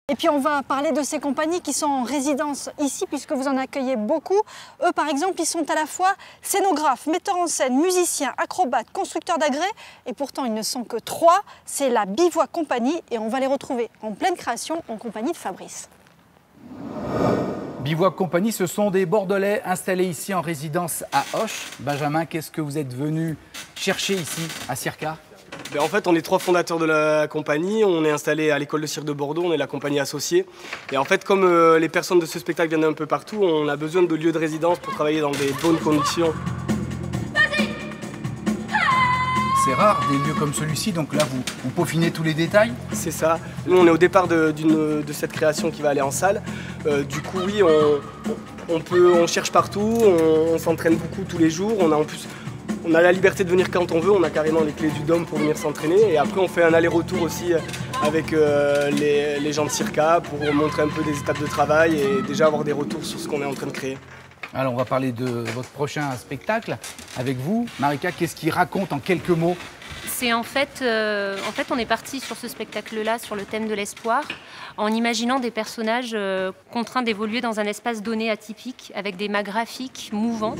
Et puis on va parler de ces compagnies qui sont en résidence ici puisque vous en accueillez beaucoup. Eux par exemple ils sont à la fois scénographes, metteurs en scène, musiciens, acrobates, constructeurs d'agrès et pourtant ils ne sont que 3. C'est la Bivouac Compagnie et on va les retrouver en pleine création en compagnie de Fabrice. Bivouac Compagnie, ce sont des Bordelais installés ici en résidence à Auch. Benjamin, qu'est-ce que vous êtes venu chercher ici à Circa? En fait, on est 3 fondateurs de la compagnie. On est installé à l'école de cirque de Bordeaux. On est la compagnie associée. Et en fait, comme les personnes de ce spectacle viennent un peu partout, on a besoin de lieux de résidence pour travailler dans des bonnes conditions. C'est rare des lieux comme celui-ci, donc là vous peaufinez tous les détails. C'est ça. Nous, on est au départ de cette création qui va aller en salle. Du coup, oui, on cherche partout, on s'entraîne beaucoup tous les jours. On a la liberté de venir quand on veut, on a carrément les clés du dôme pour venir s'entraîner. Et après, on fait un aller-retour aussi avec les gens de Circa pour montrer un peu des étapes de travail et déjà avoir des retours sur ce qu'on est en train de créer. Alors, on va parler de votre prochain spectacle avec vous. Marika, qu'est-ce qu'il raconte en quelques mots? C'est en fait, on est parti sur ce spectacle-là, sur le thème de l'espoir, en imaginant des personnages contraints d'évoluer dans un espace donné atypique, avec des mâts graphiques mouvants.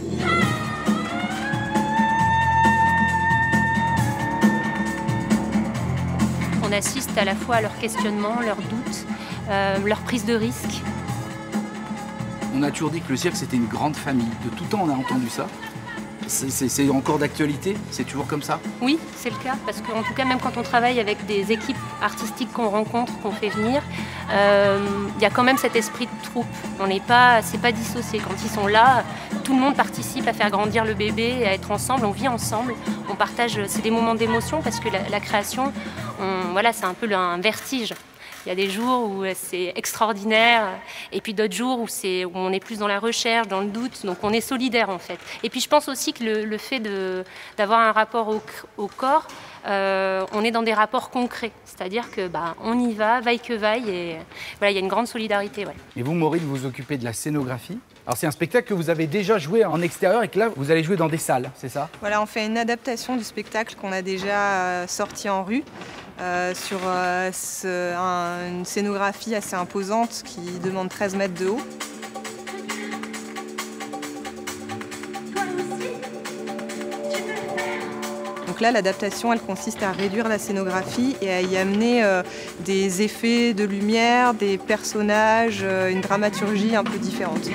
On assiste à la fois à leurs questionnements, leurs doutes, leur prise de risque. On a toujours dit que le cirque c'était une grande famille. De tout temps on a entendu ça. C'est encore d'actualité? C'est toujours comme ça? Oui, c'est le cas, parce qu'en tout cas, même quand on travaille avec des équipes artistiques qu'on rencontre, qu'on fait venir, il y a quand même cet esprit de troupe. C'est pas dissocié. Quand ils sont là, tout le monde participe à faire grandir le bébé, à être ensemble, on vit ensemble, on partage, c'est des moments d'émotion, parce que la création, voilà, c'est un peu un vertige. Il y a des jours où c'est extraordinaire et puis d'autres jours où on est plus dans la recherche, dans le doute, donc on est solidaire en fait. Et puis je pense aussi que le fait d'avoir un rapport au corps, on est dans des rapports concrets, c'est-à-dire que on y va, vaille que vaille, et voilà, il y a une grande solidarité. Ouais. Et vous, Maureen, vous vous occupez de la scénographie. Alors c'est un spectacle que vous avez déjà joué en extérieur et que là vous allez jouer dans des salles, c'est ça? Voilà, on fait une adaptation du spectacle qu'on a déjà sorti en rue sur une scénographie assez imposante qui demande 13 mètres de haut. Donc là, l'adaptation, elle consiste à réduire la scénographie et à y amener des effets de lumière, des personnages, une dramaturgie un peu différente.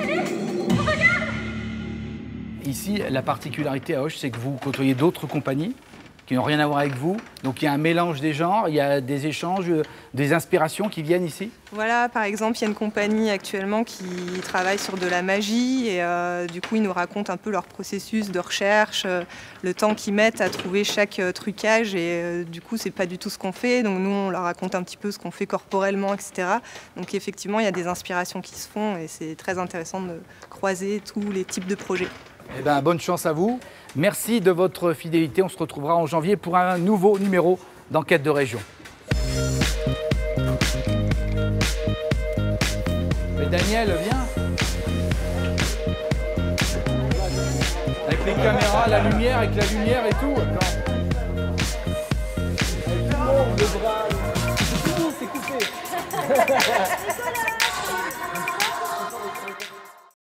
Ici, la particularité à Auch, c'est que vous côtoyez d'autres compagnies qui n'ont rien à voir avec vous. Donc il y a un mélange des genres, il y a des échanges, des inspirations qui viennent ici. Voilà, par exemple, il y a une compagnie actuellement qui travaille sur de la magie et du coup, ils nous racontent un peu leur processus de recherche, le temps qu'ils mettent à trouver chaque trucage et du coup, c'est pas du tout ce qu'on fait. Donc nous, on leur raconte un petit peu ce qu'on fait corporellement, etc. Donc effectivement, il y a des inspirations qui se font et c'est très intéressant de croiser tous les types de projets. Eh bien, bonne chance à vous. Merci de votre fidélité. On se retrouvera en janvier pour un nouveau numéro d'Enquête de région. Mais Daniel, viens. Avec les caméras, la lumière, avec la lumière et tout. Avec tout le monde, le bras. C'est coupé.